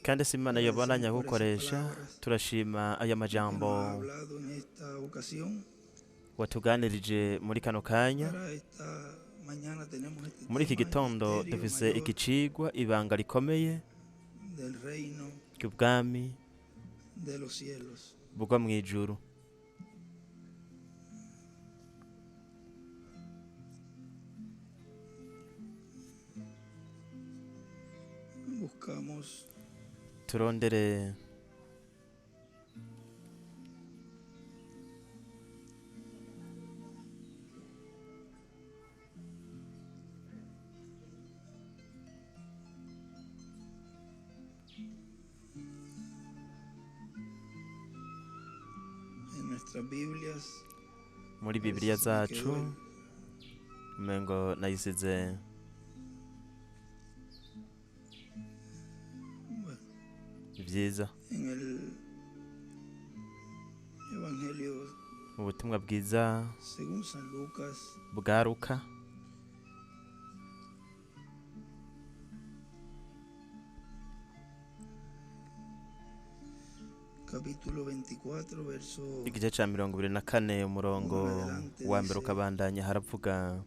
kandi si imana yobonanya gukoresha. Turashima aya majambo watuganirije muri kano kanya. Muri iki gitondo dufise ikicigwa ibanga rikomeye ry'ubwami bugwa mu ijuru. Turondere muri Bibiliya zacu, umengo nayisize vyiza mu butumwa bwiza bwa Luka igice ca 24 umurongo wa mbere ukabandanya. Haravuga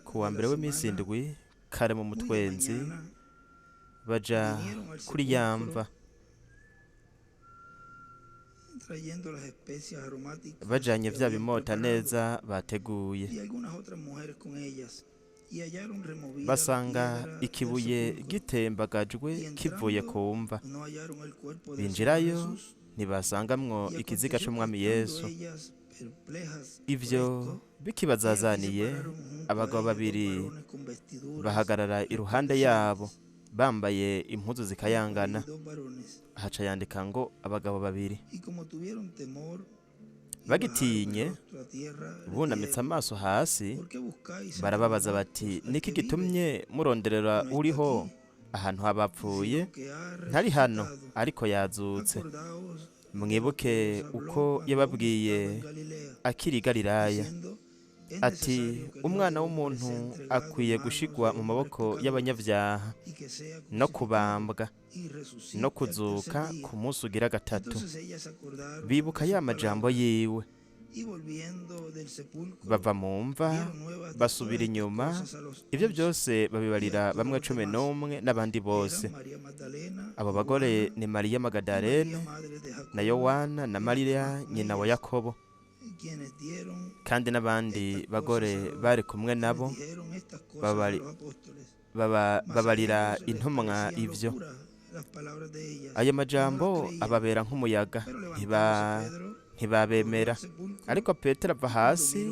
ku wa mbere w'imisi indwi kare mu mutwenzi baja kuri yamva bajanye vya bimota neza bateguye, basanga ikibuye gitembagajwe kivuye ku mva. Binjirayo ntibasangamwo ikiziga c'umwami Yesu. Ivyo bikibazazaniye, abagabo babiri bahagarara iruhande yabo bambaye impuzu zikayangana. Haca yandika ngo abagabo babiri. Bagitinye bunamitse amaso hasi, barababaza bati, niki gitumye muronderera uriho ahantu habapfuye? Ntari hano, ariko yazutse. Mwibuke uko yababwiye akiri i Galilaya ati, umwana w'umuntu akwiye gushigwa mu maboko y'abanyabyaha no kubambwa no kuzuka ku munsi ugira gatatu. Bibuka ya majambo yiwe, bava mu mva basubira inyuma. Ibyo byose babibarira bamwe 11 n'abandi bose. Abo bagore ni Mariya Magadalene na Yohana na Mariya nyina wa Yakobo, kandi n'abandi bagore bari kumwe nabo babarira intumwa ivyo. Ayo majambo ababera nk'umuyaga, ntibabemera. Ariko Petero ava hasi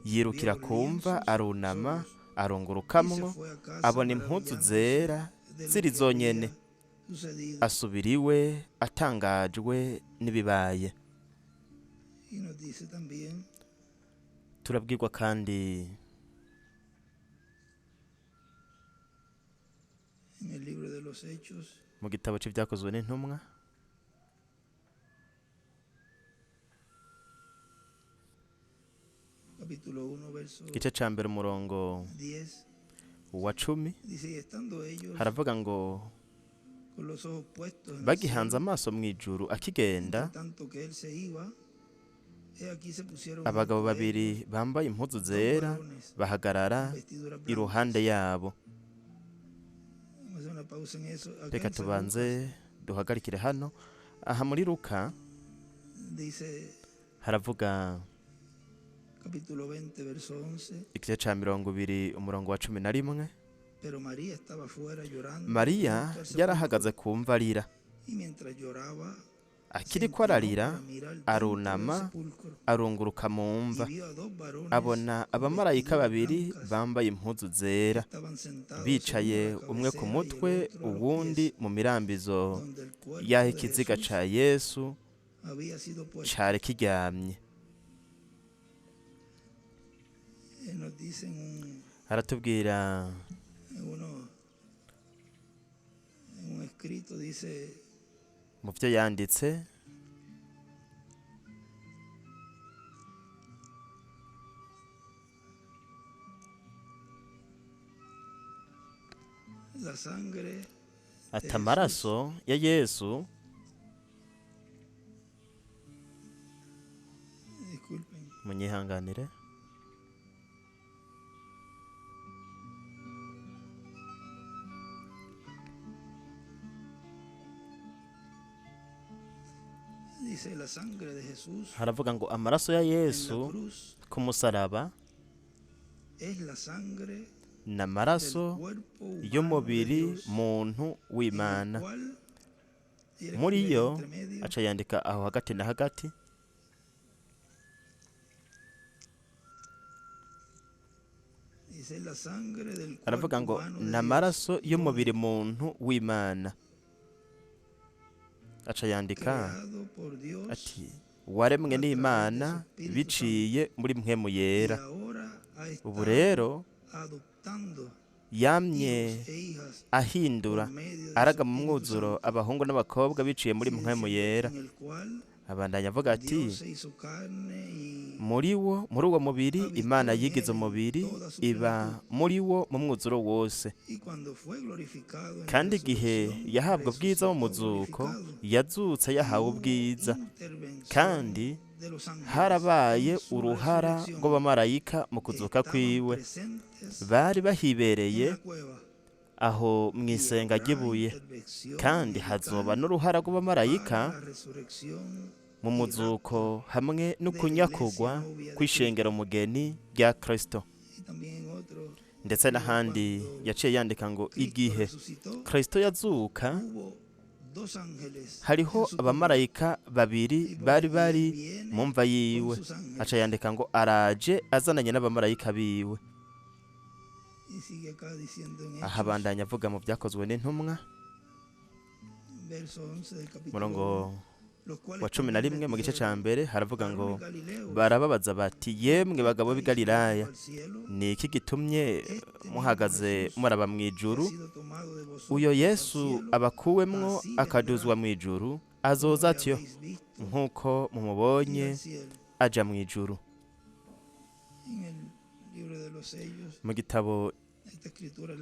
yirukira kumva, arunama arungurukamwo, abona impuzu zera ziri zonyene. Asubira iwe atangajwe n'ibibaye. Turabwirwa kandi mu gitabo c'ivyakozwe n'intumwa igice ca mbere umurongo wa 10 haravuga ngo bagihanze amaso mw'ijuru akigenda, abagabo babiri bambaye impuzu zera bahagarara iruhande yabo. Reka tubanze duhagarikire hano. Aha muri Luka haravuga igice ca 20 umurongo wa 11. Mariya yarahagaze ku mva arira. Akiriko ararira, arunama arunguruka mu mva, abona abamarayika babiri bambaye impuzu zera bicaye, umwe ku mutwe uwundi mu mirambizo y'aho ikiziga ca Yesu cari kiryamye. Haratubwira mu byo yanditse, ati amaraso ya Yesu munyihanganire haravuga ngo amaraso ya Yesu ku musaraba ni amaraso y'umubiri muntu w'Imana. Muri yo aca yandika aho hagati na hagati aravuga ngo ni amaraso y'umubiri muntu w'Imana. Aca yandika ati waremwe n'Imana biciye muri mpwemu yera. Ubu rero yamye ahindura araga mu mwuzuro abahungu n'abakobwa biciye muri mpwemu yera. Abandanya avuga ati muri uwo mubiri Imana yigize umubiri iba muri wo mu mwuzuro wose, kandi igihe yahabwa ubwiza mu muzuko yazutse yahawe ubwiza, kandi harabaye uruhara rw'abamarayika mu kuzuka kwiwe. Bari bahibereye aho mu isenga ry'ibuye, kandi hazoba n'uruhara rw'abamarayika mu muzuko hamwe n'ukunyakugwa kw'ishengero mugeni rya Kristo. Ndetse n'ahandi yaciye yandika ngo igihe Kristo yazuka hariho abamarayika babiri bari mu mva yiwe. Aca yandika ngo araje azananye n'abamarayika biwe. Aha bandanya avuga mu byakozwe n'intumwa murongo wa 11 mu gice ca mbere haravuga ngo barababaza bati yemwe bagabo b'i Galilaya, ni iki gitumye muhagaze muraba mu ijuru? Uyo Yesu abakuwemwo akaduzwa mu ijuru azoza atyo nk'uko mumubonye aja mu ijuru. Mu gitabo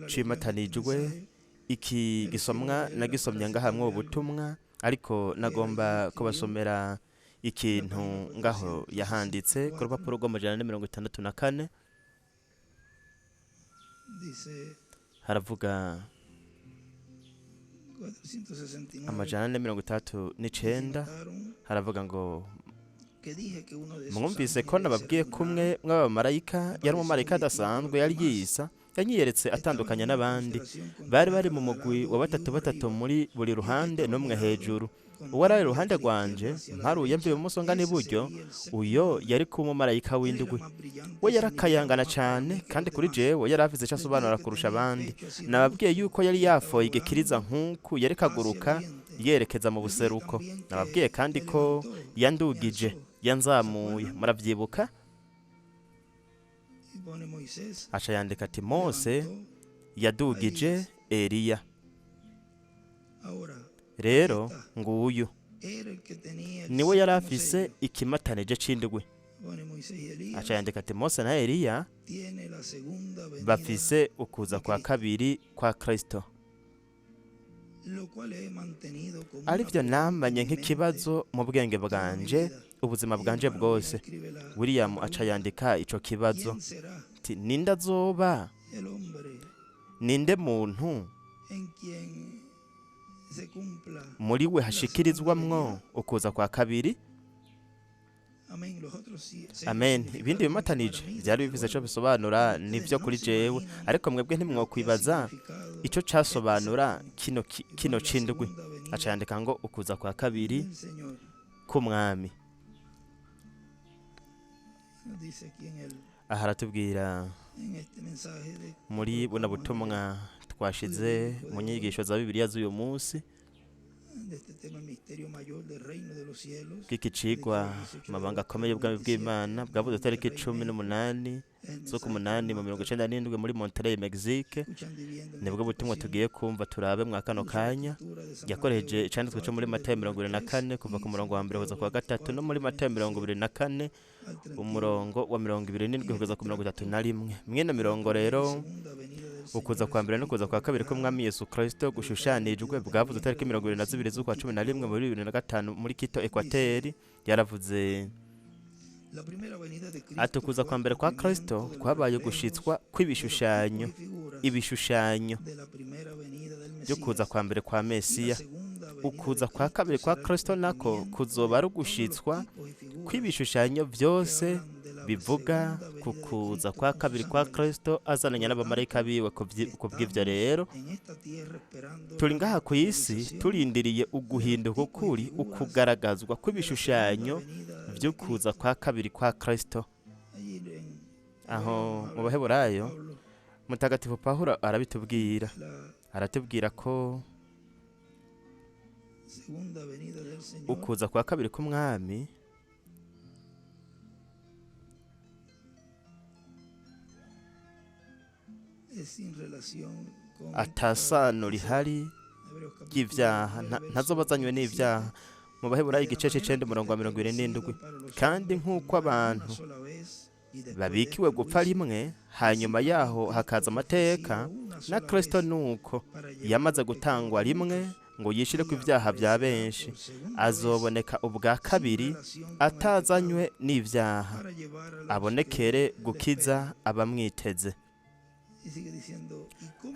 cimatanijwe iki gisomwa nagisomye ngahamwe ubutumwa, ariko nagomba kubasomera ikintu ngaho yahanditse ku rupapuro rw'164. haravuga 169 haravuga ngo mwumvise ko nababwiye kumwe mw'abamarayika yari umumarayika adasanzwe yari yisa yanyiyeretse atandukanye n'abandi. Bari mu mugwi wa batatu muri buri ruhande n'umwe hejuru. Uwari ari iruhande rwanje mparuye mvuye ibumoso ngana iburyo, uyo yari ku mumarayika w'indwi. We yarakayangana cyane, kandi kuri jewe yari afise icyo asobanura kurusha abandi. Nababwiye yuko yari yafoye igikiriza nk'uku yari kaguruka yerekeza mu buseruko. Nababwiye kandi ko yandugije yanzamuye, muravyibuka? Aca yandika ati Mose yadugije Eliya. Rero nguyu niwe yari afise ikimatanije c'indwi. Aca yandika ati Mose na Eliya bafise ukuza kwa kabiri kwa Kristo, arivyo namanye nk'ikibazo mu bwenge bwanje ubuzima bwanje bwose. William aca yandika ico kibazo ati ninde azoba, ninde muntu muri we hashikirizwamwo ukuza kwa kabiri? Amen. Ibindi bimatanije byari bivuze cyo bisobanura nivyo kuri jewe, ariko mwebwe ntimwokwibaza ico casobanura kino cindwi. Aca yandika ngo ukuza kwa kabiri k'umwami. Aha aratubwira muri buno butumwa twashize mu nyigisho za Bibiliya z'uyu munsi bw'iki cigwa amabanga akomeye y'ubwami bw'Imana bwavuze tariki 18 z'ukumunani mu 1997 muri Monterrey, Mexique. Nibwo butumwa tugiye kumva turabe mwa kano kanya. Yakoreje icanditswe cyo muri Matayo 24 kuva ku murongo wa 1 kugeza ku wa 3, no muri Matayo 24 umurongo wa 27 kugeza ku 31. Mwene mirongo rero ukuza kwa mbere n'ukuza kwa kabiri k'umwami Yesu Kristo gushushanijwe bwavuze tariki 22 z'ukwa 11 muri 2005 muri Quito, Equateur. Yaravuze ati ukuza kwa mbere kwa Kristo kwabaye gushitswa kw'ibishushanyo, ibishushanyo byo kuza kwa mbere kwa Mesiya. Ukuza kwa kabiri kwa Kristo nako kuzoba ari ugushitswa kw'ibishushanyo byose bivuga ku kuza kwa kabiri kwa Kristo azananya n'abamarayika biwe. Ku bw'ivyo rero turi ngaha ku isi turindiriye uguhinduka kuri ukugaragazwa kw'ibishushanyo byo kuza kwa kabiri kwa Kristo. Aho mu Baheburayo Mutagatifu Pawulo arabitubwira, aratubwira ko ukuza kwa kabiri k'umwami atasano rihari ry'ivyaha, ntazobazanywe n'ivyaha. Mu Baheburayo igice c'icenda umurongo wa 27. Kandi nk'uko abantu babikiwe gupfa rimwe hanyuma yaho hakaza amateka, na Kristo nuko yamaze gutangwa rimwe ngo yishire ku ivyaha bya benshi, azoboneka ubwa kabiri atazanywe n'ivyaha, abonekere gukiza abamwiteze.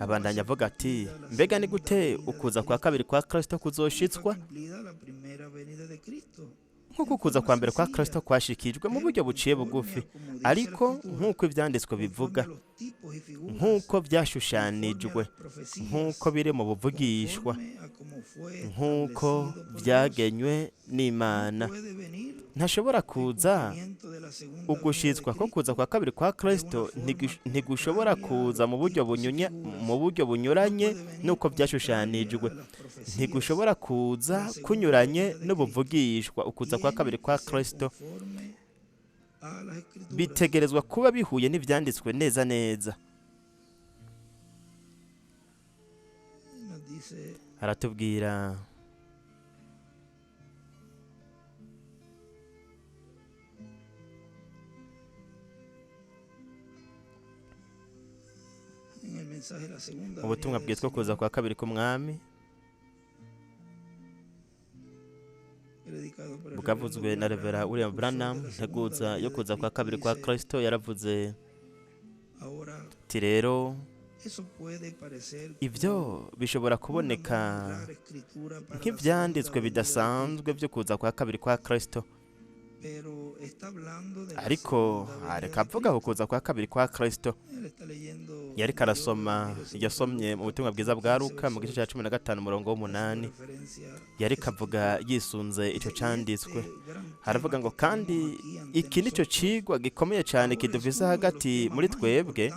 Abandanya avuga ati, mbega ni gute ukuza kwa kabiri kwa Kristo kuzoshitswa? Nk'uko ukuza kwa mbere kwa Kristo kwashikijwe mu buryo buciye bugufi, ariko nk'uko ivyanditswe bivuga, nk'uko vyashushanijwe, nk'uko biri mu buvugishwa, nk'uko vyagenywe n'Imana. Ntashobora kuza ugushitswa ko kuza kwa kabiri kwa Kristo ntigushobora kuza mu buryo bunyuranye nuko vyashushanijwe, ntigushobora kuza kunyuranye n'ubuvugishwa. Ukuza kwa kabiri kwa Kristo bitegerezwa kuba bihuye n'ivyanditswe neza neza. Aratubwira ubutumwa bwitwa kuza kwa kabiri k'umwami bwavuzwe na Revera William Branham. Integuza yo kuza kwa kabiri kwa Kristo yaravuze ati, rero ibyo bishobora kuboneka nk'ivyanditswe bidasanzwe byo kuza kwa kabiri kwa Kristo, ariko areka avuga ko kuza kwa kabiri kwa Kristo. Yariko arasoma, yasomye mu butumwa bwiza bwa Luka mu gice cya 15 umurongo w'8. Yariko avuga yisunze ico canditswe, haravuga ngo kandi iki nico cigwa gikomeye cyane kiduvisa hagati muri twebwe,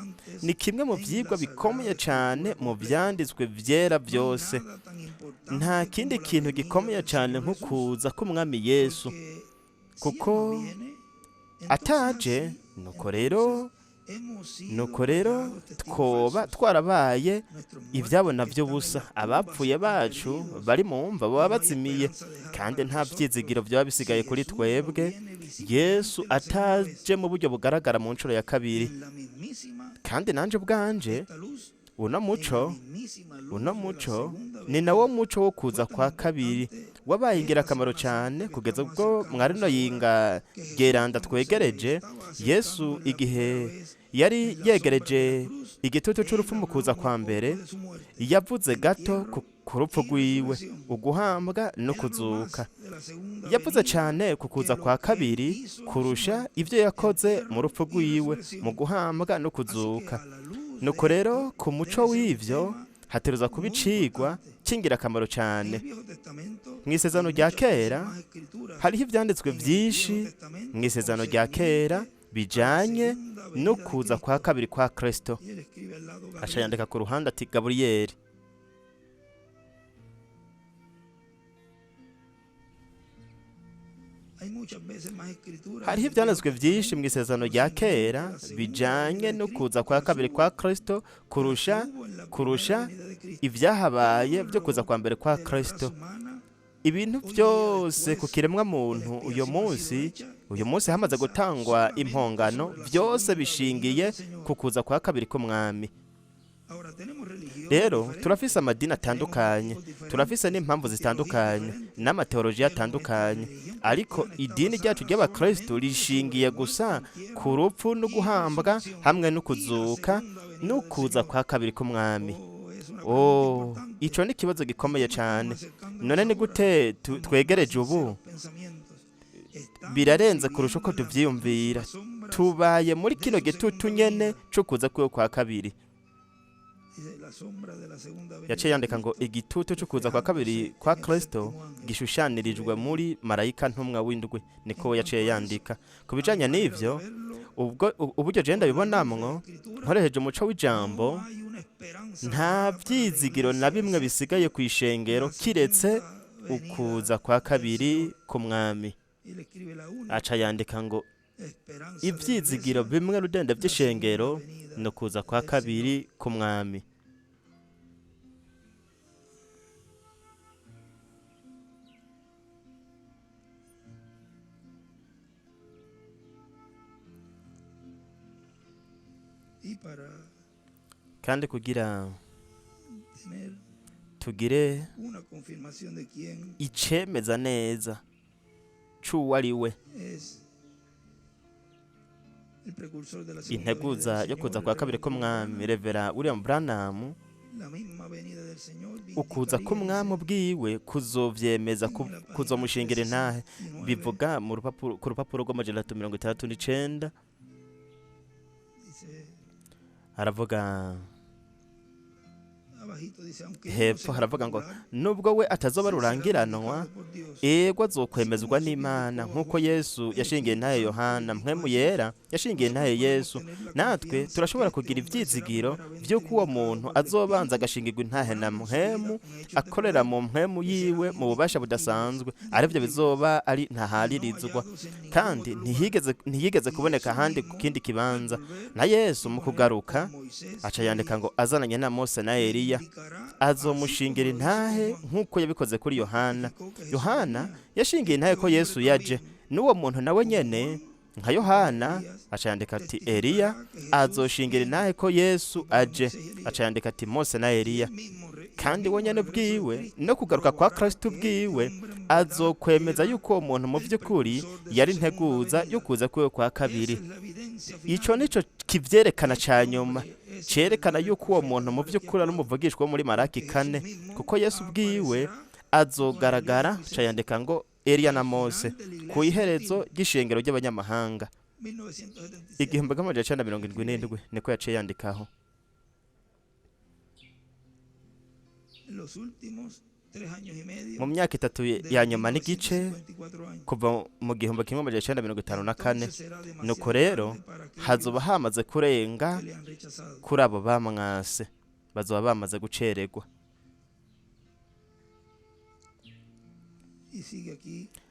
ni kimwe mu vyigwa bikomeye cyane mu vyanditswe vyera byose. Nta kindi kintu gikomeye cyane nko kuza k'umwami Yesu, kuko ataje nuko rero twoba twarabaye ivyabona by'ubusa. Abapfuye bacu bari mu mva baba bazimiye, kandi nta vyizigiro byaba bisigaye kuri twebwe Yesu ataje mu buryo bugaragara mu ncuro ya kabiri. Kandi nanje ubwanje uno muco ni nawo muco wo kuza kwa kabiri wabaye ingirakamaro cyane kugeza ubwo mwarino yinga geranda twegereje. Yesu igihe yari yegereje igitutu c'urupfu mu kuza kwa mbere, yavuze gato ku rupfu rwiwe, uguhambwa no kuzuka. Yavuze cyane ku kuza kwa kabiri kurusha ivyo yakoze mu rupfu rwiwe, mu guhambwa no kuzuka. Nuko rero ku muco w'ivyo hateruza kuba icigwa c'ingirakamaro cyane. Mw'isezerano rya kera hariho ivyanditswe vyinshi mw'isezerano rya kera bijanye no kuza kwa kabiri kwa Kristo. Aca yandika ku ruhande ati, Gaburiyeli, hariho ivyanditswe vyinshi mw'isezerano rya kera bijanye no kuza kwa kabiri kwa Kristo kurusha ivyahabaye vyo kuza kwa mbere kwa Kristo. Ibintu byose ku kiremwa muntu uyu munsi hamaze gutangwa impongano, byose bishingiye ku kuza kwa kabiri k'umwami. rero turafise amadini atandukanye, turafise n'impamvu zitandukanye n'amateolojiya atandukanye, ariko idini ryacu ry'abakristo rishingiye gusa ku rupfu no guhambwa hamwe no kuzuka n'ukuza kwa kabiri k'umwami. Ico ni ikibazo gikomeye cyane. None ni gute twegereje ubu? Birarenze kurusha uko tuvyiyumvira. Tubaye muri kino gitutu nyene cyo kuza kwiwe kwa kabiri. Yaciye yandika ngo igitutu cyo kuza kwa kabiri kwa Kristo gishushanirijwe muri marayika ntumwa w'indwi, niko yaciye yandika. Kubijanye n'ivyo, uburyo je ndabibonamwo nkoresheje umuco w'ijambo, nta vyizigiro na bimwe bisigaye ku ishengero kiretse ukuza kwa kabiri k'umwami. Aca yandika ngo ivyizigiro bimwe rudende vy'ishengero no kuza kwa kabiri k'umwami. Kandi kugira tugire icemeza neza c'uwo ari we, integuza yo kuza kwa kabiri k'umwami, Revera William Branham, ukuza k'umwami ubwiwe kuzovyemeza, kuzomushingira intahe. Bivuga ku rupapuro rw'amajana 69 haravuga hepfo, haravuga ngo nubwo we atazoba rurangiranwa, ego azokwemezwa n'Imana nk'uko Yesu yashingiye intahe Yohana, mpwemu yera yashingiye intahe Yesu. Natwe turashobora kugira ivyizigiro vy'uko uwo muntu azobanza agashingirwa intahe na mpwemu, akorera mu mpwemu yiwe mu bubasha budasanzwe, arivyo bizoba ari ntaharirizwa, kandi ntiyigeze kuboneka ahandi ku kindi kibanza. Na Yesu mu kugaruka aca yandika ngo azananye na Mose na Eliya, azomushingira intahe nk'uko yabikoze kuri Yohana. Yohana yashingiye intahe ko Yesu yaje, n'uwo muntu nawe nyene nka Yohana aca yandika ati Eliya azoshingira intahe ko Yesu aje, aca yandika ati Mose na Eliya. Kandi we nyene bwiwe no kugaruka kwa Kristo bwiwe azokwemeza yuko uwo muntu mu vy'ukuri yari integuza yo kuza kwiwe kwa kabiri. Ico nico kivyerekana ca nyuma, cerekana yuko uwo muntu mu vy'ukuri ari umuvugishwa wo muri Maraki 4, kuko Yesu bwiwe azogaragara. Ca yandika ngo Eliya na Mose ku iherezo ry'ishengero ry'abanyamahanga, 1977 niko yaciye yandikaho. Mu myaka 3 ya nyuma n'igice kuva mu 1954, nuko rero hazoba hamaze kurenga kuri abo bamwase, bazoba bamaze gucererwa.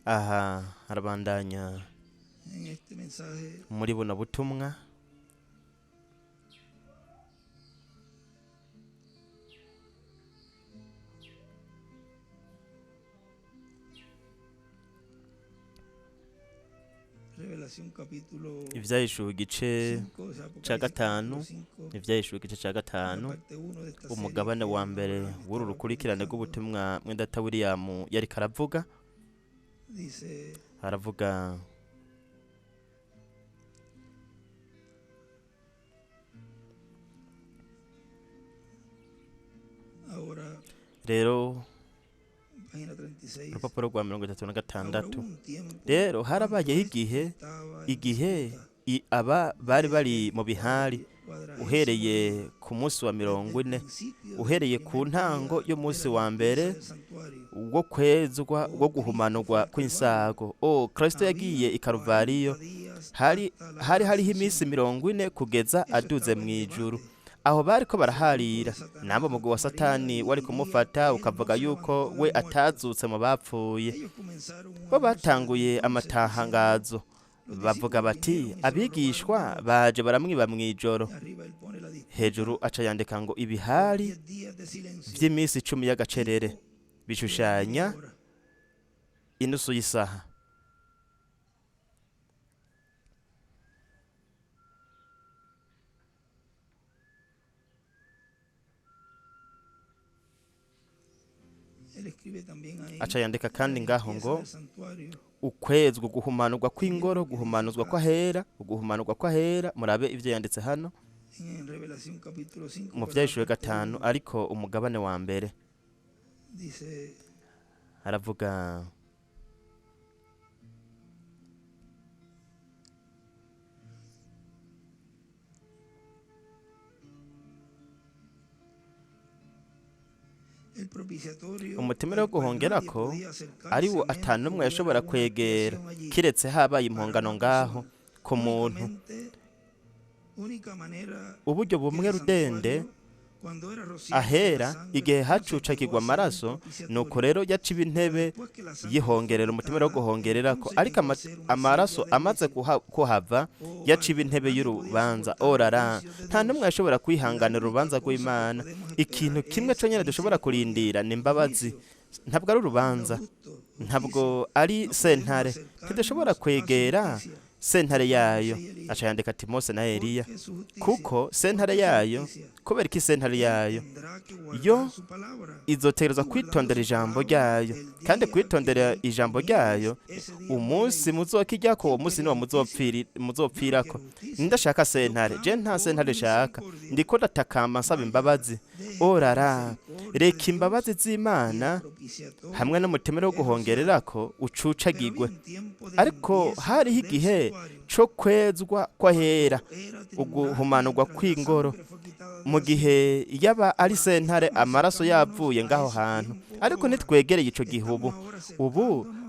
Aha harabandanya muri buno butumwa. Ivyahishwe igice ca 5, ivyahishwe igice ca 5, umugabane wa mbere w'uru rukurikirane rw'ubutumwa Mwendata William yari karavuga. Haravuga rero urupapuro rwa 36. Rero harabayeho igihe aba bari mu bihari, uhereye ku munsi wa 40, uhereye ku ntango y'umunsi wa mbere wo kwezwa, wo guhumanurwa kw'insago. Kristo yagiye i Karuvariyo, hariho iminsi 40 kugeza aduze mu ijuru. Aho bariko baraharira, nabo mugwi wa Satani wari kumufata ukavuga yuko we atazutse mu bapfuye. Bo batanguye amatahangazo, bavuga bati abigishwa baje baramwiba mw'ijoro. Hejuru aca yandika ngo ibihari vy'iminsi 10 y'agacerere bishushanya inusu y'isaha. aca yandika kandi ngaho ngo ukwezwa guhumanurwa kw'ingoro, guhumanuzwa kw'ahera, uguhumanurwa kw'ahera. Murabe ivyo yanditse hano mu Vyahishuwe 5 ariko umugabane wa mbere aravuga umutemere wo guhongerako ari wo atanumwe yashobora kwegera kiretse habaye impongano ngaho ku muntu. Uburyo bumwe rudende ahera igihe hacucakirwa amaraso, nuko rero yaciba intebe yihongerera umutemere wo guhongererako, ariko amaraso amaze kuhava yaciba intebe y'urubanza. Orara, nta numwe yashobora kwihanganira urubanza rw'Imana. Ikintu kimwe conyene dushobora kurindira ni imbabazi, ntabwo ari urubanza, ntabwo ari sentare. Ntidushobora kwegera sentare yayo. Aca yandika ati Mose na Eliya, kuko sentare yayo, kubera iki sentare yayo yo izotegerezwa kwitondera ijambo ryayo, kandi kwitondera ijambo ryayo umunsi muzokijyako, uwo munsi niwo muzopfirako. Ndashaka sentare, je nta sentare shaka, ndiko ndatakamba nsaba imbabazi. Orara, reka imbabazi z'Imana hamwe n'umutemere wo guhongererako ucucagirwe. Ariko hariho igihe co kwezwa kw'ahera, uguhumanurwa kw'ingoro, mu gihe yaba ari sentare amaraso yavuye ngaho hantu. Ariko ntitwegereye ico gihe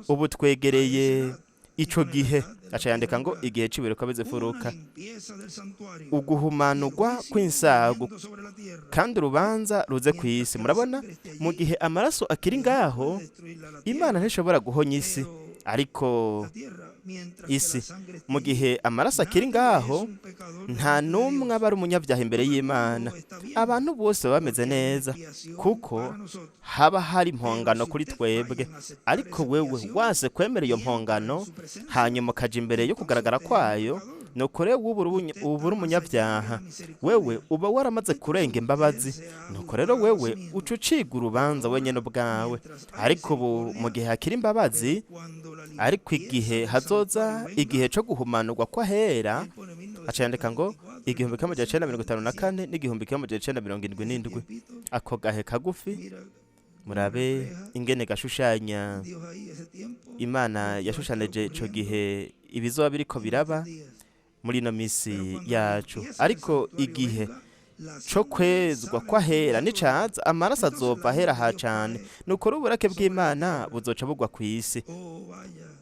ubu twegereye ico gihe. Aca yandika ngo igihe c'ibiruka bizifuruka, uguhumanurwa kw'insago, kandi urubanza ruze kw'isi. Murabona, mu gihe amaraso akiri ngaho, Imana ntishobora guhonya isi, ariko isi mu gihe amaraso akiri ngaho, nta numwe aba ari umunyabyaha imbere y'Imana. Abantu bose bameze neza kuko haba hari impongano kuri twebwe. Ariko wewe wase kwemera iyo mpongano hanyuma ukaja imbere yo kugaragara kwayo, nuko rero ubu uri umunyabyaha, wewe uba waramaze kurenga imbabazi. Nuko rero wewe uca uciga urubanza wenyene ubwawe. Ariko ubu mu gihe hakiri imbabazi, ariko igihe hazoza igihe co guhumanurwa kw'ahera, aca yandika ngo 1954 n'igihumbi 1977. Ako gahe kagufi, murabe ingene gashushanya Imana yashushanije ico gihe ibizoba biriko biraba muri ino misi yacu. Ariko igihe co kwezwa kw'ahera nicaza, amaraso azova ahera ha cane, nuko uburake bw'Imana buzoca bugwa kw'isi.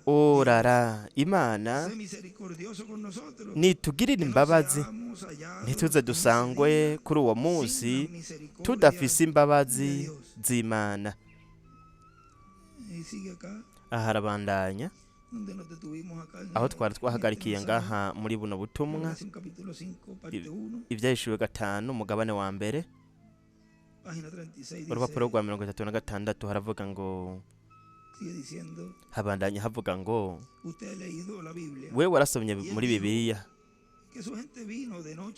Orara, Imana nitugirira imbabazi, ntituze dusangwe kuri uwo munsi tudafise imbabazi z'Imana. Aha arabandanya aho twari twahagarikiye ngaha muri buno butumwa, Ivyahishuwe 5 umugabane wa mbere, urupapuro rwa 36 haravuga ngo, habandanya havuga ngo, we warasomye muri Bibiliya,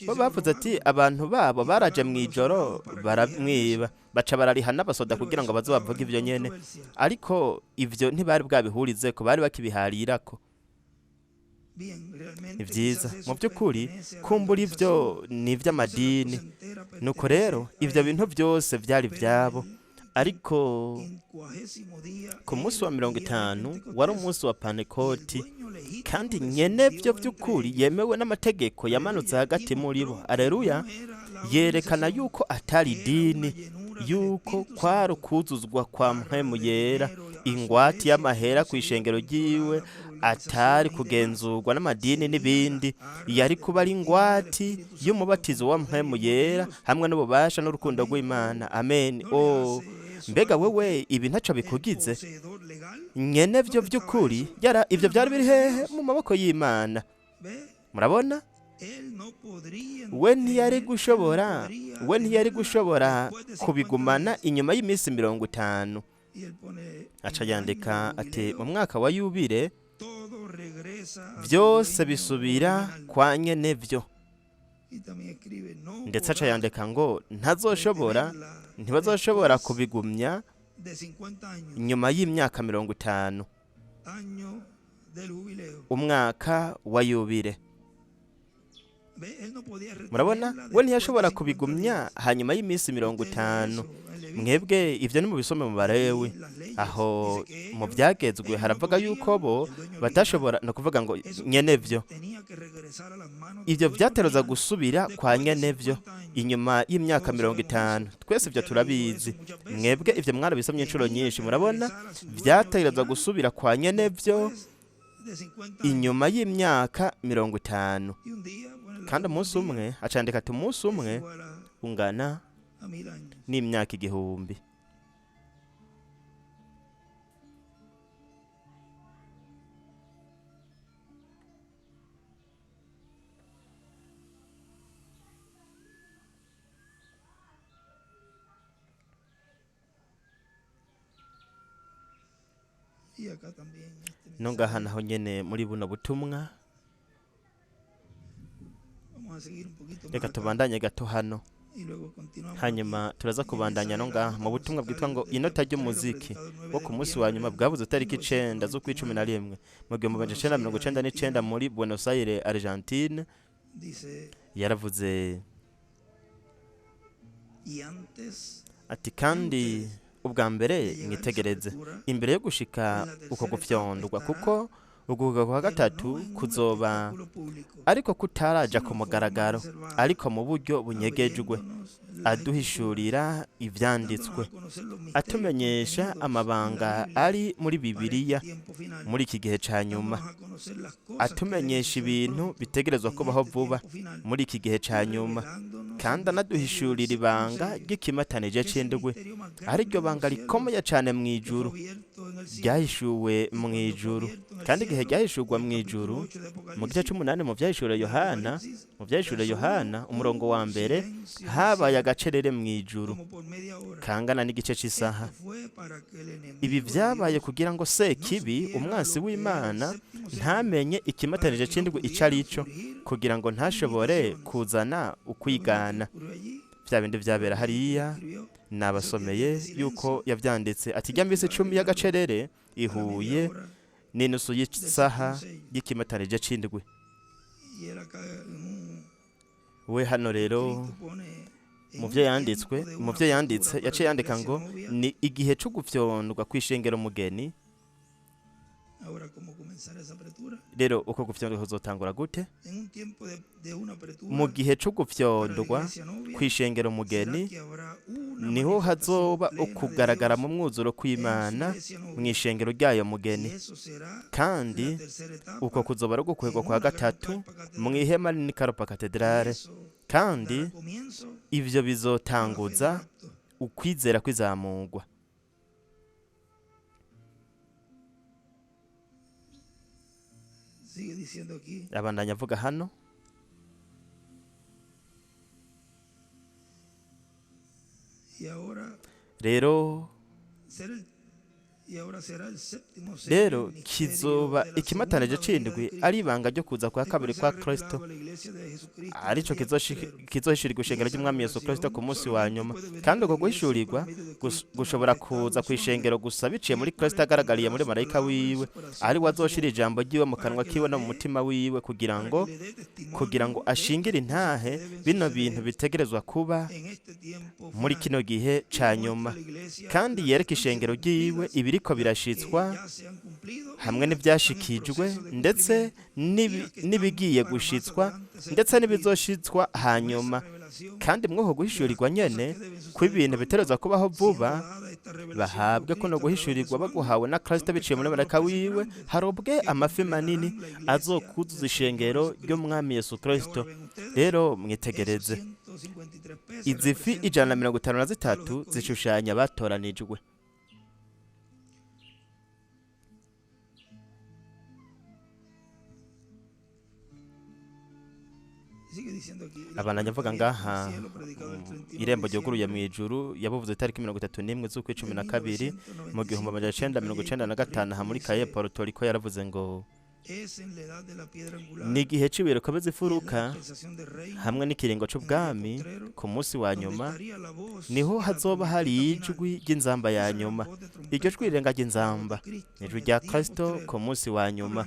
bo bavuze ati abantu babo baraje mw'ijoro baramwiba, baca barariha n'abasoda kugira ngo baze bavuge ivyo nyene. Ariko ivyo ntibari bwabihurizeko, bari bakibiharirako. Ni vyiza mu by'ukuri kumbura ivyo ni ivy'amadini. Nuko rero ivyo bintu vyose vyari vyabo. Ariko ku munsi wa 50 wari umunsi wa Pantekoti, kandi nyene vyo vy'ukuri yemewe n'amategeko yamanutse hagati muri bo. Aleluya, yerekana yuko atari dini, yuko kwari ukuzuzwa kwa mpwemu yera, ingwati y'amahera kw'ishengero ryiwe, atari kugenzurwa n'amadini n'ibindi. Yari kuba ari ingwati y'umubatizo wa mpwemu yera hamwe n'ububasha n'urukundo rw'Imana. Amen. Mbega wewe ibi ntaco bikugize? Nyene vyo vy'ukuri ivyo vyari biri hehe? Mu maboko y'Imana. Murabona, we ntiyari gushobora kubigumana inyuma y'imisi 50. Aca yandika ati mu mwaka wa yubile vyose bisubira kwa nyene vyo. Ndetse aca yandika ngo ntibazoshobora kubigumya nyuma y'imyaka 50, umwaka wa yubile. Murabona, we ntiyashobora kubigumya hanyuma y'iminsi 50. Mwebwe ivyo ni mu bisome mu Balewi, aho mu byagezwe haravuga yuko bo batashobora no kuvuga ngo nyenevyo, ivyo vyateroza gusubira kwa nyenevyo inyuma y'imyaka 50. Twese ivyo turabizi, mwebwe ivyo mwarabisomye inshuro nyinshi. Murabona, vyateroza gusubira kwa nyenevyo inyuma y'imyaka 50. Kandi umunsi umwe acandika ati umunsi umwe ungana n'imyaka 1000. Nongaha naho nyene muri buno butumwa, reka tubandanye gato hano, hanyuma turaza kubandanya nongaha mu butumwa bwitwa ngo inota ry'umuziki wo ku munsi wa nyuma bwabuze tariki 9 z'ukwi11 mu 1999 muri Buenos Aires, Argentine. Yaravuze ati kandi ubwa mbere mwitegereze imbere yo gushika uko gufyondwa, kuko uguga kwa gatatu kuzoba ariko kutaraja ku mugaragaro, ariko mu buryo bunyegejwe, aduhishurira ivyanditswe, atumenyesha amabanga ari muri Bibiliya muri iki gihe ca nyuma, atumenyesha ibintu bitegerezwa kubaho vuba muri iki gihe ca nyuma, kandi anaduhishurira ibanga ry'ikimatanije c'indwi, ari ryo banga rikomeye cane mw'ijuru, ryahishuwe mw'ijuru. Kandi igihe ryahishurwa mw'ijuru mu gice c'8 mu vyahishuriwe Yohana umurongo wa mbere, habaye agacerere mw'ijuru kangana n'igice c'isaha. Ibi vyabaye kugira ngo Sekibi, umwansi w'Imana, ntamenye ikimatanije c'indwi ico arico, kugira ngo ntashobore kuzana ukwigana. Vya bindi vyabera hariya nabasomeye yuko yavyanditse ati rya minsi 10 y'agacerere ihuye n'inusu y'isaha y'ikimatanije c'indwi. We hano rero mu vyo yanditse yaciye yandika ngo ni igihe cyo gufyondwa kw'ishengero mugeni. Rero uko gufyondwa kuzotangura gute? Mu gihe cyo gufyondwa kw'ishengero mugeni niho hazoba ukugaragara mu mwuzuro kw'Imana mw'ishengero ryayo mugeni, kandi uko kuzoba ari ugukwegwa kwa gatatu mw'ihema rinini Karopa Katedrale, kandi ivyo bizotanguza ukwizera kw'izamugwa. Abandanya avuga hano, rero kizoba ikimatanije c'indwi ari ibanga ryo kuza kwa kabiri kwa Kristo, arico kizohishurirwa ishengero ry'umwami Yesu Kristo ku munsi wa nyuma. Kandi uko guhishurirwa gushobora kuza kw'ishengero gusa biciye muri Kristo agaragariye muri marayika wiwe, ari wazoshira ijambo ryiwe mu kanwa kiwe no mu mutima wiwe, kugira ngo ashingire intahe bino bintu bitegerezwa kuba muri kino gihe ca nyuma, kandi yereka ishengero ryiwe ibiriko birashitswa hamwe n'ivyashikijwe, ndetse n'ibigiye gushitswa, ndetse n'ibizoshitswa hanyuma. Kandi mwoho guhishurirwa nyene kw'ibintu bitegerezwa kubaho vuba, bahabwe kuno guhishurirwa baguhawe na Kristo biciye muri marayika wiwe, harobwe amafi manini azokuzuza ishengero ry'umwami Yesu Kristo. Rero mwitegereze, izi fi 153 zishushanya batoranijwe. Abandanya avuga ngaha irembo ryoguruye mw'ijuru yabuvuze tariki 31 z'ukwi12 mu 1995 aha muri Cayo Porto Rico. Yaravuze ngo ni igihe cy'ibuye rikomeza imfuruka hamwe n'ikiringo cy'ubwami. ku munsi wa nyuma niho hazoba hari ijwi ry'inzamba ya nyuma. iryo jwi rirenga ry'inzamba ni ijwi rya Kristo ku munsi wa nyuma,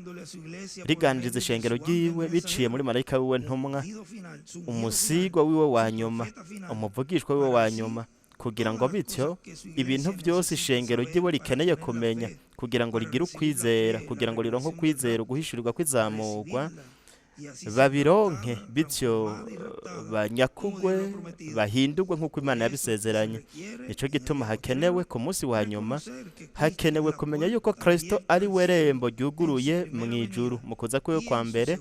riganiriza ishengero ryiwe biciye muri marayika wiwe ntumwa, umusigwa wiwe wa nyuma, umuvugishwa wiwe wa nyuma, kugira ngo bityo ibintu byose ishengero ryiwe rikeneye kumenya kugira ngo rigire ukwizera, kugira ngo rironke ukwizera, uguhishurirwa kw'izamurwa, babironke bityo banyakugwe, bahindurwe nk'uko Imana yabisezeranye. nicyo gituma hakenewe ku munsi wa nyuma, hakenewe kumenya yuko Kristo ari we rembo ryuguruye mu ijuru, mu kuza kwiwe kwa mbere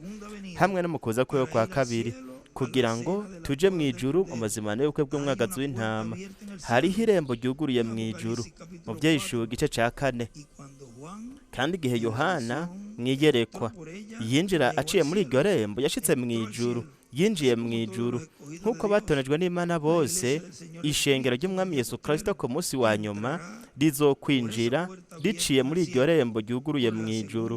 hamwe no mu kuza kwiwe kwa kabiri, kugira ngo tuje mu ijuru mu mazimano y'ubukwe bw'umwagazi w'intama. hariho irembo ryuguruye mu ijuru mu Byahishuwe igice cya 4. kandi igihe Yohana mwiyerekwa yinjira aciye muri iryo rembo, yashitse mu ijuru, yinjiye mu ijuru nk'uko batonejwe n'Imana bose. ishengero ry'umwami Yesu Kristo ku munsi wa nyuma rizokwinjira riciye muri iryo rembo ryuguruye mu ijuru,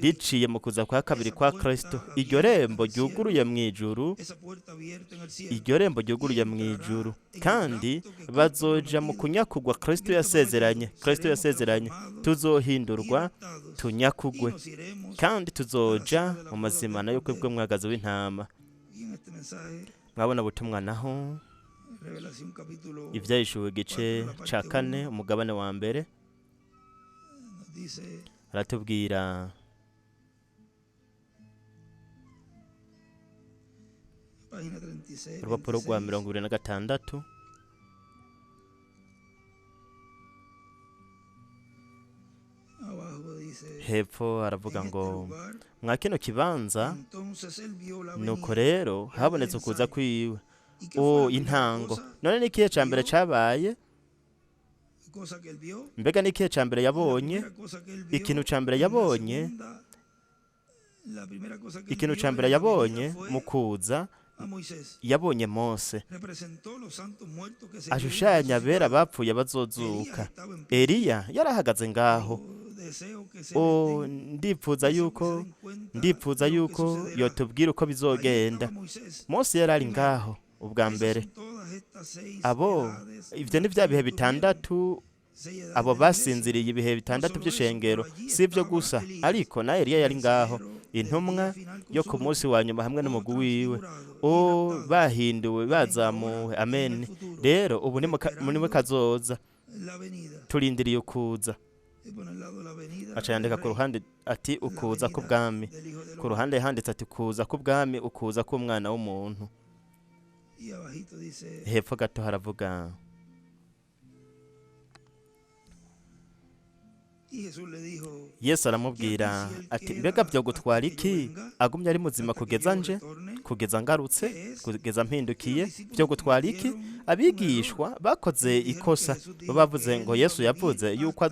riciye mu kuza kwa kabiri kwa Kristo. iryo rembo ryuguruye mu ijuru, iryo rembo ryuguruye mu ijuru, kandi bazoja mu kunyakugwa Kristo yasezeranye. Kristo yasezeranye tuzohindurwa tunyakugwe, kandi tuzoja mu mazimano y'ubukwe bw'umwagazi w'intama. mwabona butumwa naho Ibyahishuwe igice cya 4 umugabane wa mbere aratubwira urupapuro rwa 26 hepfo aravuga ngo mwa kino kibanza nuko rero habonetse ukuza kwiwe. intango none ni ikihe cya mbere cyabaye? mbega ni ikihe cya mbere yabonye? ikintu cya mbere yabonye, ikintu cya mbere yabonye mu kuza, yabonye Mose ashushanya abera bapfuye bazozuka. Eliya yarahagaze ngaho. ndifuza yuko yotubwira uko bizogenda. Mose yarari ngaho ubwa mbere. Ibyo ni bya bihe bitandatu, abo basinziriye ibihe bitandatu by'ishengero. si ibyo gusa ariko na Eliya yari ngaho, intumwa yo ku munsi wa nyuma hamwe n'umugwi wiwe. bahinduwe, bazamuwe. amen. rero ubu niwe kazoza, turindiriye ukuza. aca yandika ku ruhande ati ukuza k'ubwami, ku ruhande handitse ati kuza k'ubwami, ukuza k'umwana w'umuntu. hepfo gato haravuga Yesu aramubwira ati mbega byo gutwara iki? agumye ari muzima kugeza nje, kugeza ngarutse, kugeza mpindukiye, byo gutwara iki? abigishwa bakoze ikosa, bavuze ngo Yesu yavuze yuko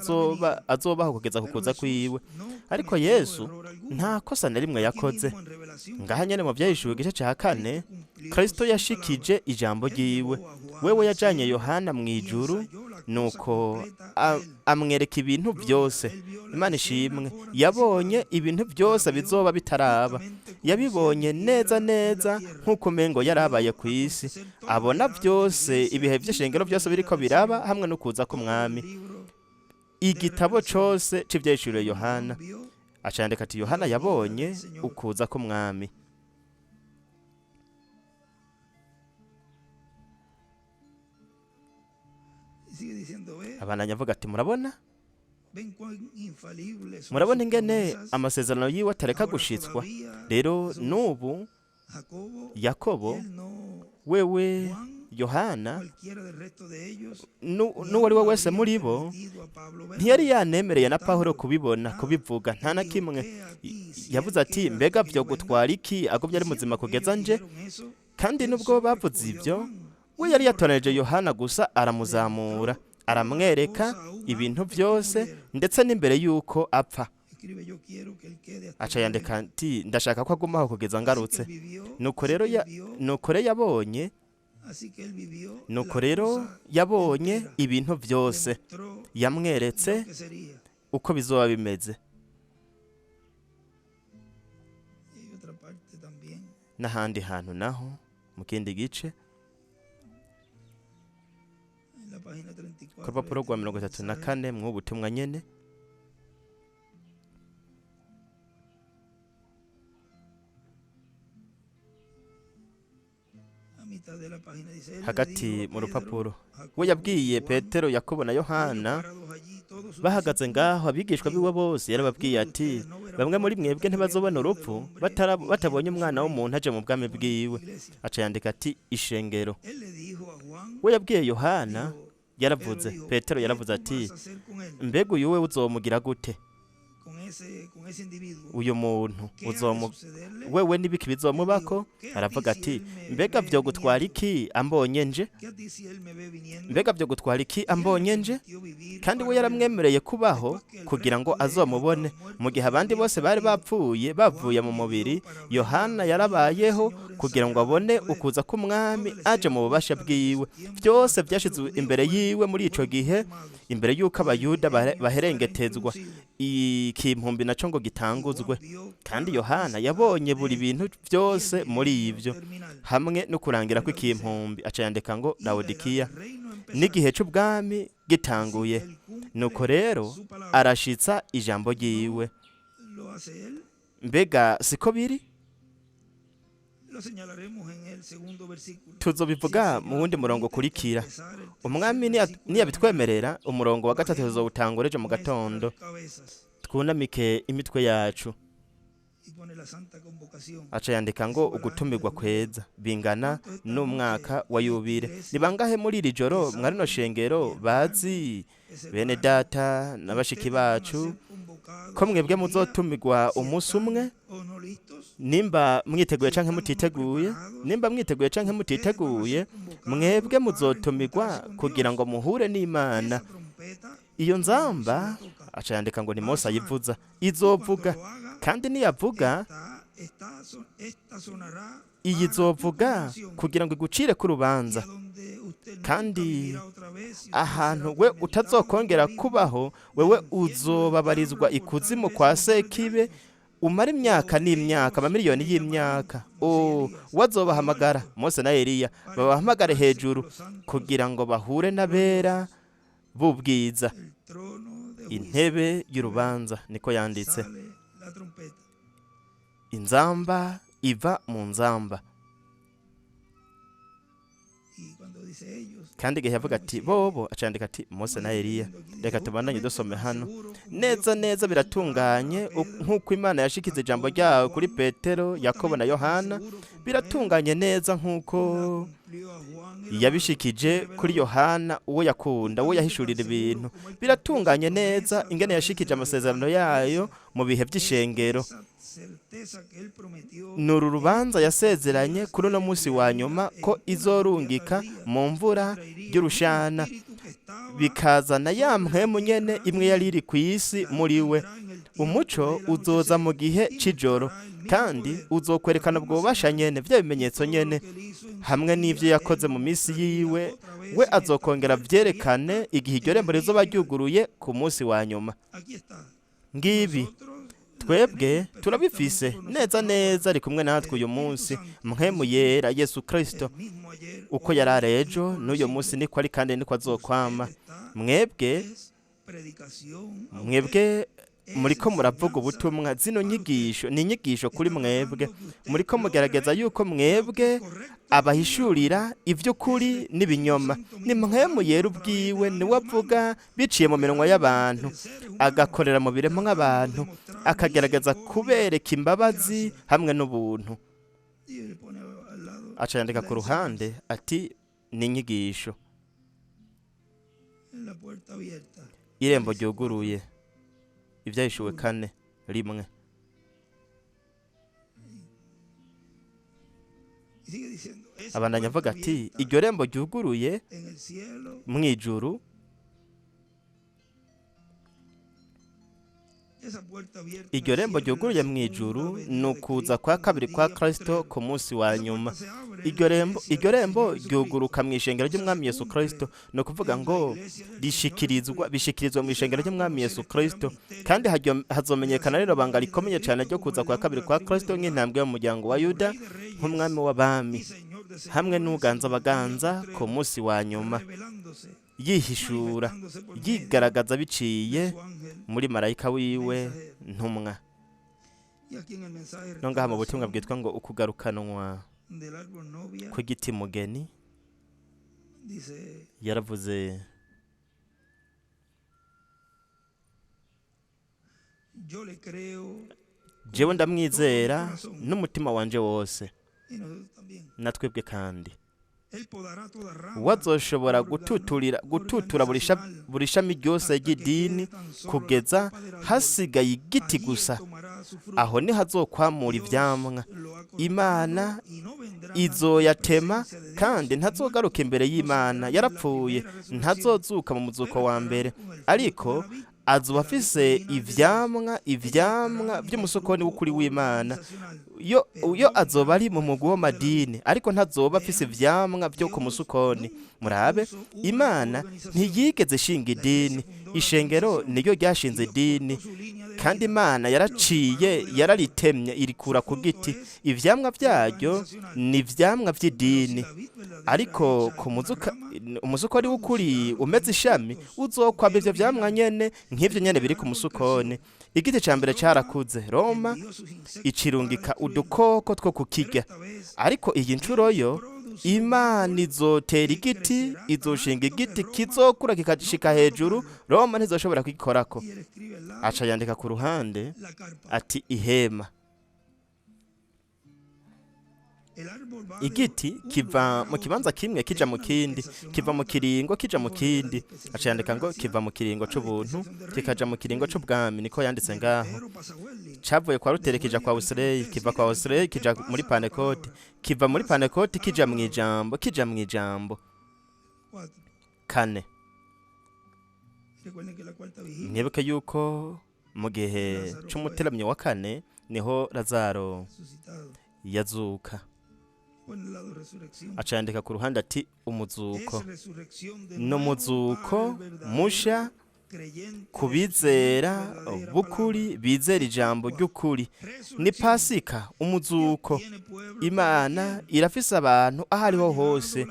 azobaho kugeza kukuza kwiwe, ariko Yesu nta kosa na rimwe yakoze. ngaha nyene mu Byahishuwe igice cya 4 Kristo yashikije ijambo ryiwe. wewe yajanye Yohana mu ijuru, nuko amwereka ibintu byose. Imana ishimwe, yabonye ibintu byose bizoba bitaraba. yabibonye neza neza nk'uko umengo yarabaye ku isi. abona byose, ibihe by'ishengero byose biriko biraba hamwe no kuza k'umwami. igitabo cyose cy'Ibyahishuriwe Yohana. acandika ati Yohana yabonye ukuza k'umwami. abananya avuga ati murabona ingene amasezerano yiwe atareka gushitswa. rero n'ubu Yakobo, wewe Yohana, n'uwari we wese muri bo ntiyari yanemereye na Pawulo kubivuga nta na kimwe. yavuze ati mbega byo gutwara iki? agumye ari muzima kugeza nje. kandi nubwo bavuze ibyo, we yari yatoranije Yohana gusa, aramuzamura, aramwereka ibintu byose, ndetse n'imbere y'uko apfa. aca yandika ati ndashaka ko agumaho kugeza ngarutse. nuko rero yabonye ibintu byose, yamweretse uko bizoba bimeze. n'ahandi hantu naho mu kindi gice ku rupapuro rwa 34 mw'ubu butumwa nyene hagati mu rupapuro we yabwiye Petero, Yakobo na Yohana bahagaze ngaho, abigishwa biwe bose yarababwiye ati, bamwe muri mwebwe ntibazobona urupfu batabonye umwana w'umuntu aje mu bwami bwiwe. Aca yandika ati ishengero. We yabwiye Yohana, yaravuze, Petero yaravuze ati, mbega uyu we uzomugira gute? Uyu muntu wewe n'ibiki bizomubako? Aravuga ati, mbega vyo gutwara iki ambonye nje? Mbega vyo gutwara iki ambonye nje? Kandi we yaramwemereye kubaho kugira ngo azomubone. Mu gihe abandi bose bari bavuye mu mubiri, Yohana yarabayeho kugira ngo abone ukuza k'umwami aje mu bubasha bwiwe. Byose byashizwe imbere yiwe muri ico gihe, imbere yuko abayuda baherengetezwa ikimpumbi naco ngo gitanguzwe. Kandi Yohana yabonye buri bintu byose muri ivyo, hamwe no kurangira kw'ikimpumbi. Aca yandika ngo Laodikiya, n'igihe c'ubwami gitanguye. Nuko rero arashitsa ijambo ryiwe. Mbega siko biri? Tuzobivuga mu wundi murongo kurikira. Umwami niyabitwemerera, umurongo wa 3 tuzowutangureje mu gatondo. Twunamike imitwe yacu. Aca yandika ngo ugutumirwa kweza bingana n'umwaka wa yubile. Ni bangahe muri iri joro mwari no shengero bazi bene data n'abashiki bacu ko mwebwe muzotumirwa umunsi umwe? Nimba mwiteguye canke mutiteguye, mwebwe muzotumirwa kugira ngo muhure n'Imana. Iyo nzamba, aca yandika ngo ni Mose ayivuza, izovuga. Kandi niyavuga, iyi izovuga kugira ngo igucire ku rubanza. Kandi ahantu we utazokongera kubaho, wewe uzobabarizwa ikuzimu kwa Sekibe, umara imyaka n'imyaka, amamiliyoni y'imyaka. Wazobahamagara, Mose na Eliya babahamagare hejuru kugira ngo bahure n'abera b'ubwiza. Intebe y'urubanza, niko yanditse. Inzamba iva mu nzamba. Kandi igihe yavuga ati bobo, acandika ati Mose na Eliya. Reka tubandanye dusome hano. Neza biratunganye nk'uko Imana yashikize ijambo ryayo kuri Petero, Yakobo na Yohana. Biratunganye neza nk'uko yabishikije kuri Yohana, uwo yakunda, uwo yahishurira ibintu. Biratunganye neza ingene yashikije amasezerano yayo mu bihe by'ishengero. Nuru rubanza yasezeranye kuri uno munsi wa nyuma ko izorungika mu mvura y'urushana, bikazana ya mpwemu nyene imwe yari iri ku isi muri we. Umuco uzoza mu gihe c'ijoro, kandi uzokwerekana ubwo bubasha nyene, vya bimenyetso nyene, hamwe n'ivyo yakoze mu misi yiwe. We azokongera vyerekane igihe iryo rembo rizoba ryuguruye ku munsi wa nyuma. Ngibi twebwe turabifise neza ari kumwe natwe uyu munsi. Mpwemu yera Yesu Kristo, uko yari ejo n'uyu munsi niko ari, kandi niko azokwama. Mwebwe muriko muravuga ubutumwa. Zino nyigisho ni inyigisho kuri mwebwe. Muriko mugerageza yuko mwebwe abahishurira ivy'ukuri n'ibinyoma. Ni mpwemu yera ubwiwe niwe avuga biciye mu minwa y'abantu, agakorera mu biremwa nk'abantu, akagerageza kubereka imbabazi hamwe n'ubuntu. Aca yandika ku ruhande ati ni inyigisho. Irembo ryuguruye. Ibyahishuwe 4:1. Abandanya avuga ati iryo rembo ryuguruye mu ijuru, iryo rembo ryuguruye mu ijuru ni ukuza kwa kabiri kwa Kristo ku munsi wa nyuma. Iryo rembo ryuguruka mu ishengero ry'umwami Yesu Kristo, ni ukuvuga ngo bishikirizwa mu ishengero ry'umwami Yesu Kristo, kandi hazomenyekana rero banga rikomeye cyane ryo kuza kwa kabiri kwa Kristo nk'intambwe y'umuryango wa Yuda nk'umwami w'abami, hamwe n'uganza abaganza ku munsi wa nyuma, yihishura yigaragaza biciye muri marayika wiwe ntumwa. No ngaha mu butumwa bwitwa ngo ukugarukanwa kw'igiti mugeni, yaravuze jewe ndamwizera n'umutima wanje wose, natwebwe kandi wazoshobora gututura buri shami ryose ry'idini kugeza hasigaye igiti gusa. Aho ni hazokwamura ivyamwa. Imana izoyatema kandi ntazogaruka imbere y'Imana. Yarapfuye, ntazozuka mu muzuko wa mbere, ariko azoba afise ivyamwa by'umusokoni w'ukuri w'Imana. Yo azoba ari mu mugwi w'amadini, ariko ntazoba afise ivyamwa byo ku musokoni. Murabe, Imana ntiyigeze ishinga idini, ishengero niyo ryashinze idini, kandi Imana yararitemye irikura ku giti. Ivyamwa vyaryo ni ivyamwa vy'idini, ariko ku umusukoni w'ukuri umeze ishami uzokwaba ivyo vyamwa nyene nk'ivyo nyene biri ku musukoni. Igiti ca mbere carakuze, Roma icirungika udukoko two kukirya, ariko iyi ncuro yo Imana izotera igiti, izoshinga igiti kizokura kikashika hejuru, Roma ntizoshobora kugikorako. Aca yandika ku ruhande ati ihema. Igiti kiva mu kibanza kimwe kija mu kindi, kiva mu kiringo kija mu kindi. Aca yandika ngo kiva mu kiringo c'ubuntu kikaja mu kiringo c'ubwami, niko yanditse ngaho. Cavuye kwa Rutere kija kwa Wesley, kiva kwa Wesley kija muri Pentecote, kiva muri Pentecote kija mu ijambo. Kane, mwibuke yuko mu gihe c'umuteramyi wa kane niho Lazaro yazuka. Aca yandika ku ruhande ati umuzuko. N'umuzuko musha kubizera bukuri, bizera ijambo ry'ukuri. Ni Pasika, umuzuko. Imana irafise abantu aho ariho hose.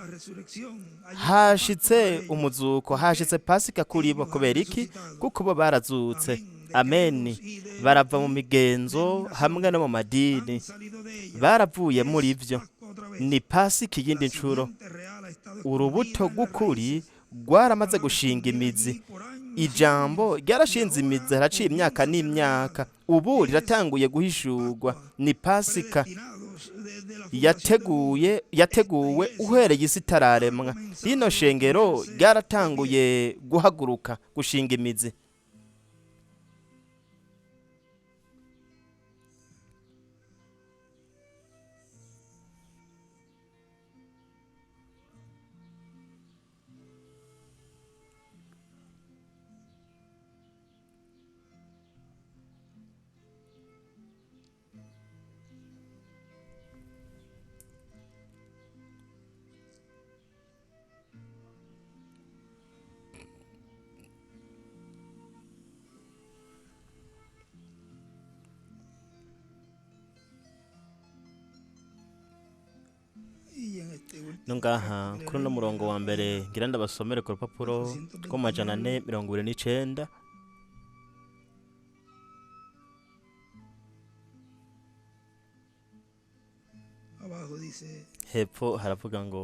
Hashitse umuzuko, hashitse Pasika kuri bo. Kubera iki? Kuko bo barazutse. Amen. Barava mu migenzo hamwe no mu madini, baravuye muri ivyo. Ni Pasika iyindi ncuro. Urubuto rw'ukuri rwaramaze gushinga imizi. Ijambo ryarashinze imizi haraciye imyaka n'imyaka, ubu riratanguye guhishurwa. Ni Pasika yateguwe uhereye isi itararemwa. Rino shengero ryaratanguye guhaguruka, gushinga imizi. Nungaha kuri no murongo wa mbere ngira ndabasomere ku rupapuro rw'amajana 429. Hepfo haravuga ngo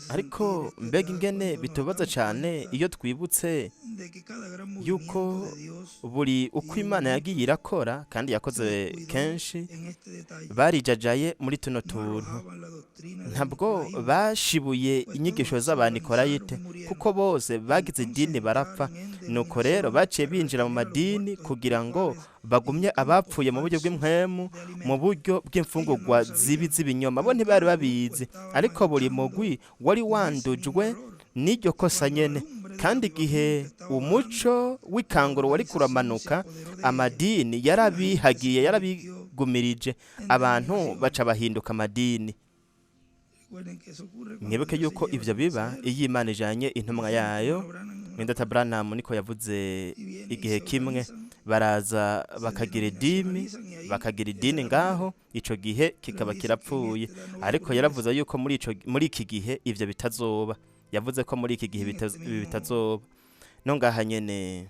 ariko mbega ingene bitubaza cyane iyo twibutse yuko buri uko Imana yagiye irakora kandi yakoze kenshi, barijajaye muri tuno tuntu. Ntabwo bashibuye inyigisho z'Abanikorayite, kuko bose bagize idini barapfa. Nuko rero baciye binjira mu madini kugira ngo bagumye abapfuye mu buryo bw'impwemu, mu buryo bw'imfungurwa zibi z'ibinyoma. Bo ntibari babizi, ariko buri mugwi wari wandujwe n'iryo kosa nyene. Kandi igihe umuco w'ikanguro wari kuramanuka, amadini yarabihagiye, yarabigumirije, abantu baca bahinduka amadini. Mwibuke yuko ivyo biba iyo Imana ijanye intumwa yayo. Mwendata Branham niko yavuze igihe kimwe, baraza bakagira idini ngaho, ico gihe kikaba kirapfuye. Ariko yaravuze yuko muri iki gihe ivyo bitazoba. Yavuze ko muri iki gihe bitazoba. No ngaha nyene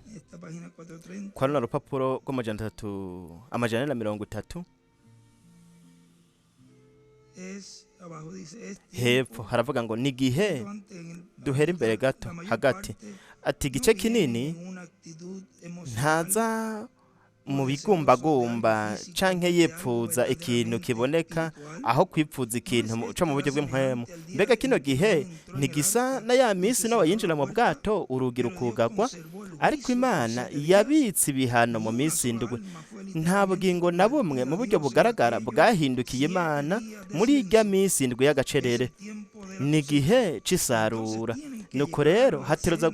kwa runo rupapuro rw'amajana 330 hepfo haravuga ngo nigihe duhera imbere gato hagati, ati igice kinini ntaza mu bigumbagumba canke yipfuza ikintu kiboneka aho kwipfuza ikintu co mu buryo bw'impwemu. Mbega kino gihe ntigisa na ya misi nawe yinjira mu bwato urugi rukugagwa, ariko Imana yabitse ibihano mu misi indwi. Nta bugingo na bumwe mu buryo bugaragara bwahindukiye Imana muri irya misi indwi y'agacerere. Ni igihe c'isarura. Nuko rero hategerezwa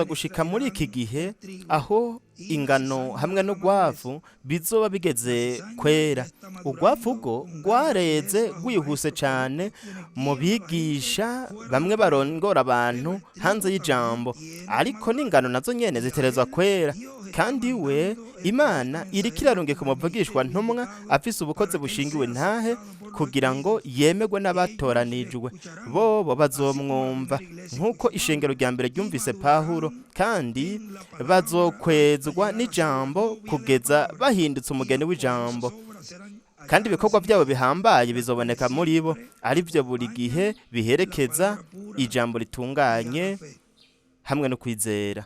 gushika muri iki gihe aho ingano hamwe n'ugwavu bizoba bigeze kwera. Ugwavu bwo rwareze rwihuse cane mu bigisha bamwe barongora abantu hanze y'ijambo, ariko n'ingano nazo nyene ziterezwa kwera. Kandi we Imana iriko irarungika umuvugishwa ntumwa afise ubukozi bushingiwe ntahe, kugira ngo yemegwe n'abatoranijwe. Bobo bazomwumva nk'uko ishengero rya mbere ryumvise Pawulo, kandi bazokwezwa n'ijambo kugeza bahindutse umugeni w'ijambo. Kandi ibikorwa byabo bihambaye bizoboneka muri bo, ari byo buri gihe biherekeza ijambo ritunganye hamwe no kwizera.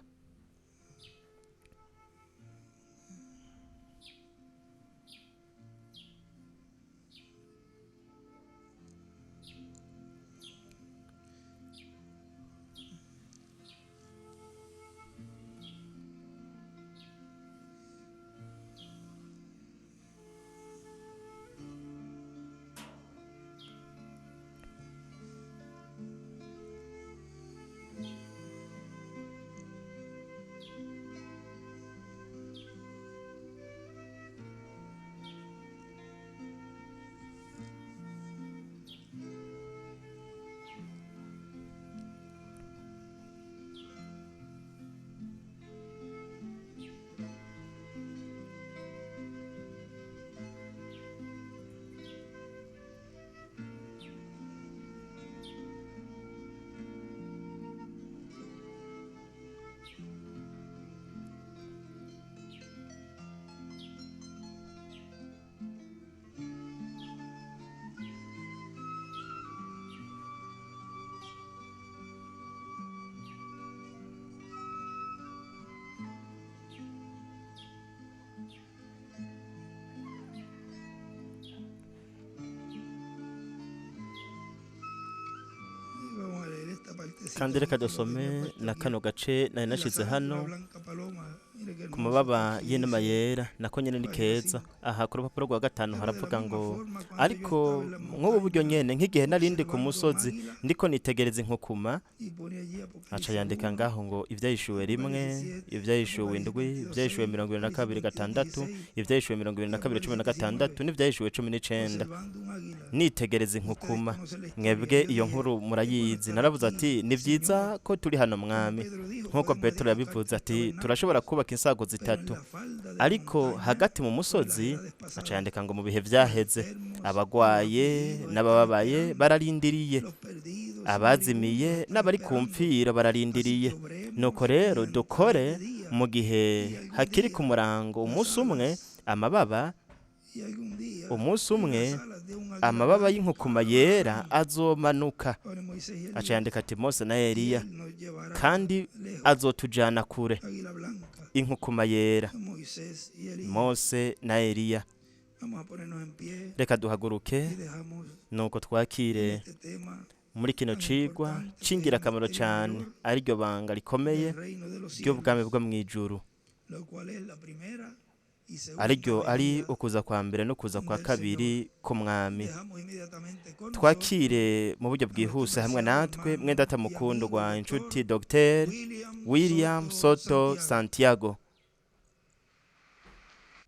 Kandi reka dusome na kano gace nari nashize hano ku mababa y'inuma yera, nako nyene ni keza. Aha ku rupapuro rwa 5 haravuga ngo, ariko nk'ubu buryo nyene nk'igihe narindi ku musozi ndiko nitegereza inkukuma, aca yandika ngaho ngo ivyahishuwe 1, ivyahishuwe 7, ivyahishuwe 22:6, ivyahishuwe 22:16 n'ivyahishuwe 19. Nitegereza inkukuma. Mwebwe iyo nkuru murayizi. Naravuze ati ni vyiza ko turi hano mwami, nk'uko Petero yabivuze ati turashobora kubaka insago 3, ariko hagati mu musozi. Aca yandika ngo mu bihe vyaheze abagwaye n'abababaye bararindiriye, abazimiye n'abari ku mfiro bararindiriye. Nuko rero dukore mu gihe hakiri ku murango. Umunsi umwe amababa y'inkukuma yera azomanuka. Aca yandika ati Mose na Eliya, kandi azotujana kure. Inkukuma yera, Mose na Eliya. Reka duhaguruke nuko twakire muri kino cigwa c'ingirakamaro cane, ariryo banga rikomeye ry'ubwami bwo mw'ijuru. ari ukuza kwa mbere no kuza kwa kabiri k'umwami. Twakire mu buryo bwihuse hamwe natwe mwendata mukundwa inshuti Dr. William Soto Santiago